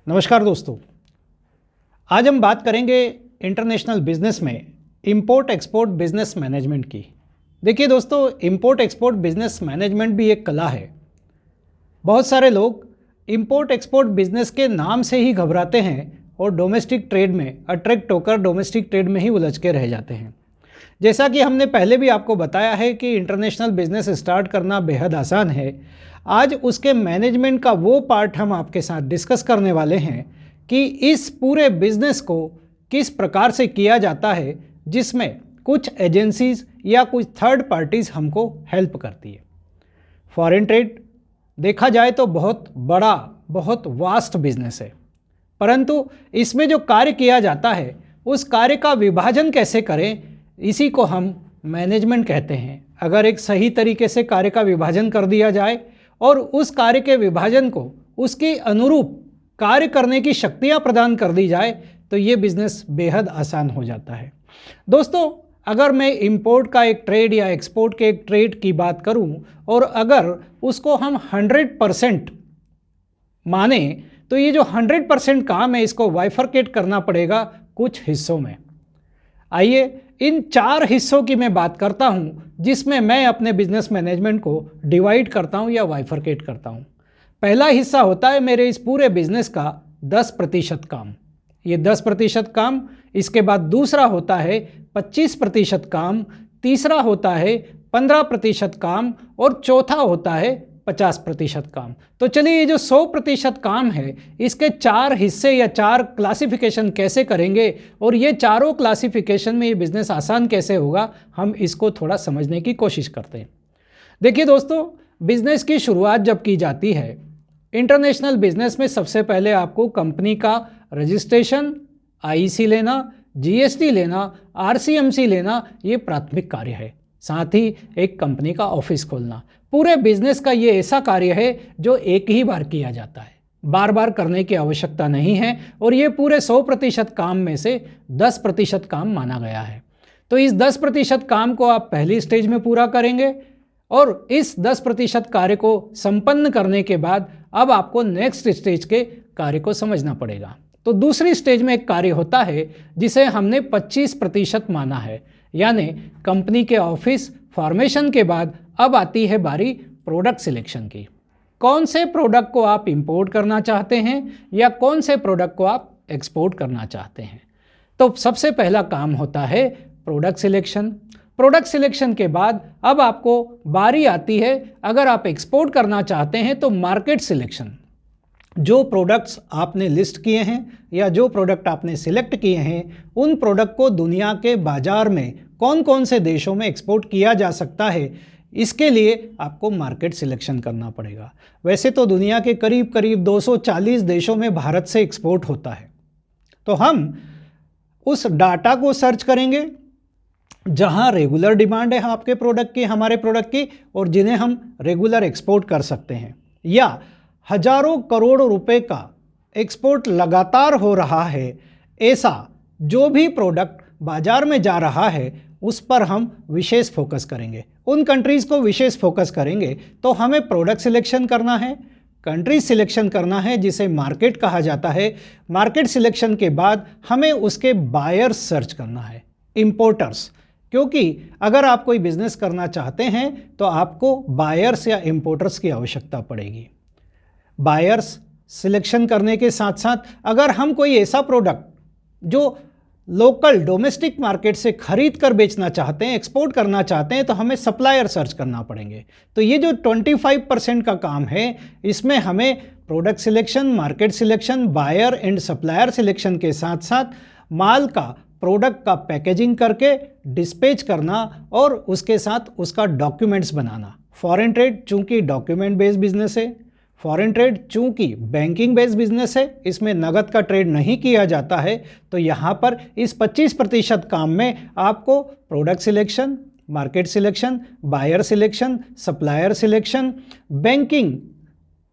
नमस्कार दोस्तों, आज हम बात करेंगे इंटरनेशनल बिजनेस में इंपोर्ट एक्सपोर्ट बिजनेस मैनेजमेंट की। देखिए दोस्तों, इंपोर्ट एक्सपोर्ट बिजनेस मैनेजमेंट भी एक कला है। बहुत सारे लोग इंपोर्ट एक्सपोर्ट बिजनेस के नाम से ही घबराते हैं और डोमेस्टिक ट्रेड में अट्रैक्ट होकर डोमेस्टिक ट्रेड में ही उलझ के रह जाते हैं। जैसा कि हमने पहले भी आपको बताया है कि इंटरनेशनल बिजनेस स्टार्ट करना बेहद आसान है। आज उसके मैनेजमेंट का वो पार्ट हम आपके साथ डिस्कस करने वाले हैं कि इस पूरे बिजनेस को किस प्रकार से किया जाता है, जिसमें कुछ एजेंसीज या कुछ थर्ड पार्टीज़ हमको हेल्प करती है। फॉरेन ट्रेड देखा जाए तो बहुत बड़ा, बहुत वास्ट बिजनेस है, परंतु इसमें जो कार्य किया जाता है उस कार्य का विभाजन कैसे करें, इसी को हम मैनेजमेंट कहते हैं। अगर एक सही तरीके से कार्य का विभाजन कर दिया जाए और उस कार्य के विभाजन को उसके अनुरूप कार्य करने की शक्तियां प्रदान कर दी जाए तो ये बिजनेस बेहद आसान हो जाता है। दोस्तों, अगर मैं इंपोर्ट का एक ट्रेड या एक्सपोर्ट के एक ट्रेड की बात करूं और अगर उसको हम 100% माने तो ये जो 100% काम है इसको बाइफरकेट करना पड़ेगा कुछ हिस्सों में। आइए इन 4 हिस्सों की मैं बात करता हूं जिसमें मैं अपने बिजनेस मैनेजमेंट को डिवाइड करता हूं या बाइफरकेट करता हूं। पहला हिस्सा होता है मेरे इस पूरे बिजनेस का 10% काम, ये 10% काम। इसके बाद दूसरा होता है 25% काम, तीसरा होता है 15% काम और चौथा होता है 50% काम। तो चलिए, ये जो 100% काम है इसके 4 हिस्से या 4 क्लासिफिकेशन कैसे करेंगे और ये चारों क्लासिफिकेशन में ये बिजनेस आसान कैसे होगा, हम इसको थोड़ा समझने की कोशिश करते हैं। देखिए दोस्तों, बिजनेस की शुरुआत जब की जाती है इंटरनेशनल बिजनेस में, सबसे पहले आपको कंपनी का रजिस्ट्रेशन, आईसी लेना, जीएसटी लेना, आरसीएमसी लेना, ये प्राथमिक कार्य है। साथ ही एक कंपनी का ऑफिस खोलना। पूरे बिजनेस का ये ऐसा कार्य है जो एक ही बार किया जाता है, बार बार करने की आवश्यकता नहीं है और ये पूरे 100% काम में से 10% काम माना गया है। तो इस 10% काम को आप पहली स्टेज में पूरा करेंगे और इस 10% कार्य को संपन्न करने के बाद अब आपको नेक्स्ट स्टेज के कार्य को समझना पड़ेगा। तो दूसरी स्टेज में एक कार्य होता है जिसे हमने 25% माना है, यानी कंपनी के ऑफिस फॉर्मेशन के बाद अब आती है बारी प्रोडक्ट सिलेक्शन की। कौन से प्रोडक्ट को आप इंपोर्ट करना चाहते हैं या कौन से प्रोडक्ट को आप एक्सपोर्ट करना चाहते हैं। तो सबसे पहला काम होता है प्रोडक्ट सिलेक्शन। प्रोडक्ट सिलेक्शन के बाद अब आपको बारी आती है, अगर आप एक्सपोर्ट करना चाहते हैं तो मार्केट सिलेक्शन। जो प्रोडक्ट्स आपने लिस्ट किए हैं या जो प्रोडक्ट आपने सिलेक्ट किए हैं उन प्रोडक्ट को दुनिया के बाजार में कौन कौन से देशों में एक्सपोर्ट किया जा सकता है, इसके लिए आपको मार्केट सिलेक्शन करना पड़ेगा। वैसे तो दुनिया के करीब करीब 240 देशों में भारत से एक्सपोर्ट होता है, तो हम उस डाटा को सर्च करेंगे जहां रेगुलर डिमांड है आपके प्रोडक्ट की, हमारे प्रोडक्ट की, और जिन्हें हम रेगुलर एक्सपोर्ट कर सकते हैं, या हजारों करोड़ रुपए का एक्सपोर्ट लगातार हो रहा है, ऐसा जो भी प्रोडक्ट बाजार में जा रहा है उस पर हम विशेष फोकस करेंगे, उन कंट्रीज़ को विशेष फोकस करेंगे। तो हमें प्रोडक्ट सिलेक्शन करना है, कंट्री सिलेक्शन करना है जिसे मार्केट कहा जाता है। मार्केट सिलेक्शन के बाद हमें उसके बायर्स सर्च करना है, इंपोर्टर्स, क्योंकि अगर आप कोई बिजनेस करना चाहते हैं तो आपको बायर्स या इंपोर्टर्स की आवश्यकता पड़ेगी। बायर्स सिलेक्शन करने के साथ साथ अगर हम कोई ऐसा प्रोडक्ट जो लोकल डोमेस्टिक मार्केट से खरीद कर बेचना चाहते हैं, एक्सपोर्ट करना चाहते हैं, तो हमें सप्लायर सर्च करना पड़ेंगे। तो ये जो 25% का काम है इसमें हमें product selection, market selection, buyer and supplier selection के साथ साथ माल का, प्रोडक्ट का पैकेजिंग करके डिस्पैच करना और उसके साथ उसका डॉक्यूमेंट्स बनाना। फॉरेन ट्रेड चूंकि डॉक्यूमेंट बेस्ड बिजनेस है, फॉरेन ट्रेड चूंकि बैंकिंग बेस्ड बिजनेस है, इसमें नगद का ट्रेड नहीं किया जाता है, तो यहाँ पर इस 25% काम में आपको product selection, market selection, buyer selection, supplier selection, banking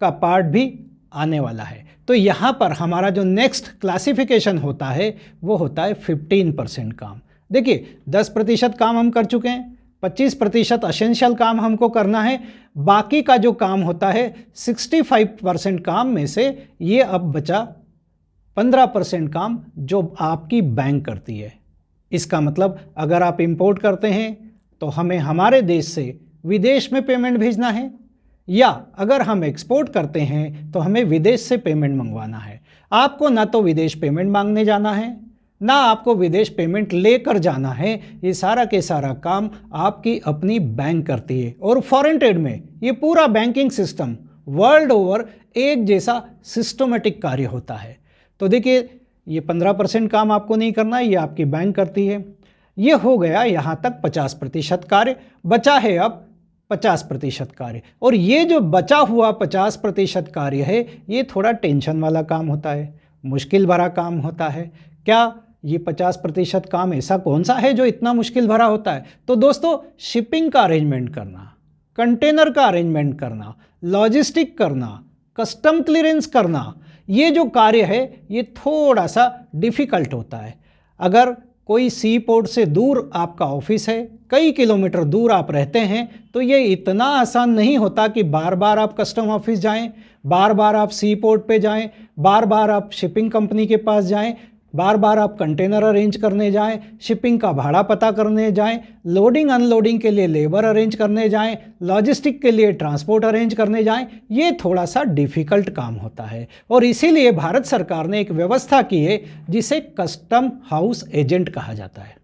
का पार्ट भी आने वाला है। तो यहाँ पर हमारा जो नेक्स्ट क्लासिफिकेशन होता है वो होता है 15% काम। देखिए, 10% काम हम कर चुके हैं, 25% असेंशियल काम हमको करना है, बाकी का जो काम होता है 65% काम में से ये अब बचा 15% काम जो आपकी बैंक करती है। इसका मतलब अगर आप इंपोर्ट करते हैं तो हमें हमारे देश से विदेश में पेमेंट भेजना है, या अगर हम एक्सपोर्ट करते हैं तो हमें विदेश से पेमेंट मंगवाना है। आपको ना तो विदेश पेमेंट मांगने जाना है, ना आपको विदेश पेमेंट लेकर जाना है। ये सारा के सारा काम आपकी अपनी बैंक करती है। और फॉरेन ट्रेड में ये पूरा बैंकिंग सिस्टम वर्ल्ड ओवर एक जैसा सिस्टमेटिक कार्य होता है। तो देखिए, ये 15% काम आपको नहीं करना, ये आपकी बैंक करती है। ये हो गया यहाँ तक 50% कार्य। बचा है अब 50% कार्य, और ये जो बचा हुआ 50% कार्य है ये थोड़ा टेंशन वाला काम होता है, मुश्किल भरा काम होता है। क्या ये 50% काम ऐसा कौन सा है जो इतना मुश्किल भरा होता है? तो दोस्तों, शिपिंग का अरेंजमेंट करना, कंटेनर का अरेंजमेंट करना, लॉजिस्टिक करना, कस्टम क्लियरेंस करना, ये जो कार्य है ये थोड़ा सा डिफ़िकल्ट होता है। अगर कोई सी पोर्ट से दूर आपका ऑफिस है, कई किलोमीटर दूर आप रहते हैं, तो ये इतना आसान नहीं होता कि बार बार आप कस्टम ऑफिस जाएं, बार बार आप सी पोर्ट पे जाएं, बार बार आप शिपिंग कंपनी के पास जाएं, बार बार आप कंटेनर अरेंज करने जाएं, शिपिंग का भाड़ा पता करने जाएं, लोडिंग अनलोडिंग के लिए लेबर अरेंज करने जाएं, लॉजिस्टिक के लिए ट्रांसपोर्ट अरेंज करने जाएं। ये थोड़ा सा डिफ़िकल्ट काम होता है, और इसीलिए भारत सरकार ने एक व्यवस्था की है जिसे कस्टम हाउस एजेंट कहा जाता है,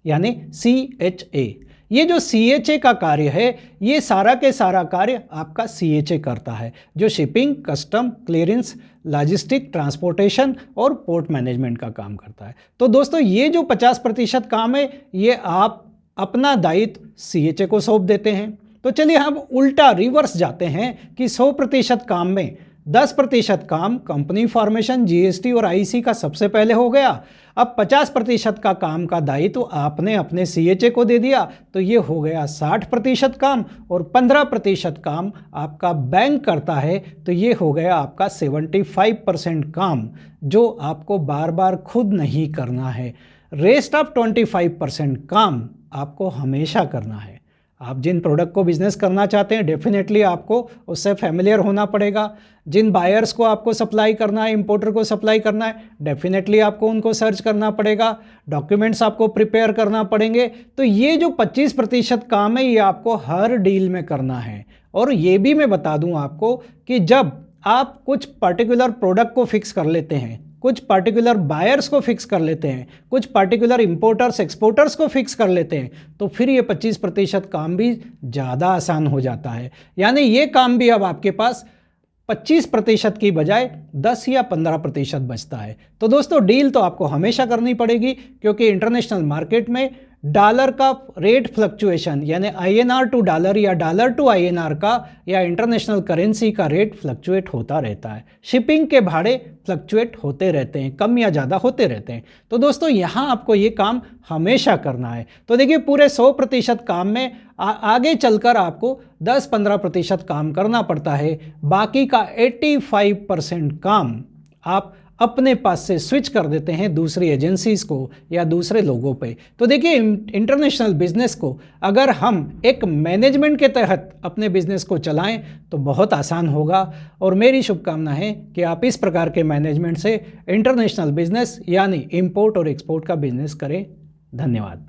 यानी CHA। ये जो CHA का कार्य है, ये सारा के सारा कार्य आपका CHA करता है, जो shipping, custom, clearance, logistic, transportation और पोर्ट मैनेजमेंट का काम करता है। तो दोस्तों, ये जो 50% काम है ये आप अपना दायित्व CHA को सौंप देते हैं। तो चलिए हम उल्टा रिवर्स जाते हैं कि 100% काम में 10% काम कंपनी फॉर्मेशन, GST और IC का सबसे पहले हो गया। अब 50% का काम का दायित्व आपने अपने CHA को दे दिया, तो ये हो गया 60% काम, और 15% काम आपका बैंक करता है, तो ये हो गया आपका 75% काम, जो आपको बार बार खुद नहीं करना है। रेस्ट ऑफ 25% काम आपको हमेशा करना है। आप जिन प्रोडक्ट को बिजनेस करना चाहते हैं, डेफिनेटली आपको उससे फैमिलियर होना पड़ेगा। जिन बायर्स को आपको सप्लाई करना है, इंपोर्टर को सप्लाई करना है, डेफिनेटली आपको उनको सर्च करना पड़ेगा, डॉक्यूमेंट्स आपको प्रिपेयर करना पड़ेंगे। तो ये जो 25% काम है ये आपको हर डील में करना है। और ये भी मैं बता दूं आपको कि जब आप कुछ पर्टिकुलर प्रोडक्ट को फिक्स कर लेते हैं, कुछ पर्टिकुलर बायर्स को फिक्स कर लेते हैं, कुछ पर्टिकुलर इंपोर्टर्स एक्सपोर्टर्स को फिक्स कर लेते हैं, तो फिर ये 25% काम भी ज़्यादा आसान हो जाता है। यानी ये काम भी अब आपके पास 25% की बजाय 10 या 15% बचता है। तो दोस्तों, डील तो आपको हमेशा करनी पड़ेगी, क्योंकि इंटरनेशनल मार्केट में डॉलर का रेट फ्लक्चुएशन, यानी INR टू डॉलर या डॉलर टू INR का या इंटरनेशनल करेंसी का रेट फ्लक्चुएट होता रहता है। शिपिंग के भाड़े फ्लक्चुएट होते रहते हैं, कम या ज़्यादा होते रहते हैं। तो दोस्तों, यहाँ आपको ये काम हमेशा करना है। तो देखिए, पूरे 100% काम में आगे चलकर आपको 10-15% काम करना पड़ता है। बाकी का 85% काम आप अपने पास से स्विच कर देते हैं दूसरी एजेंसीज़ को या दूसरे लोगों पे। तो देखिए, इंटरनेशनल बिजनेस को अगर हम एक मैनेजमेंट के तहत अपने बिजनेस को चलाएं तो बहुत आसान होगा। और मेरी शुभकामना है कि आप इस प्रकार के मैनेजमेंट से इंटरनेशनल बिजनेस यानी इंपोर्ट और एक्सपोर्ट का बिजनेस करें। धन्यवाद।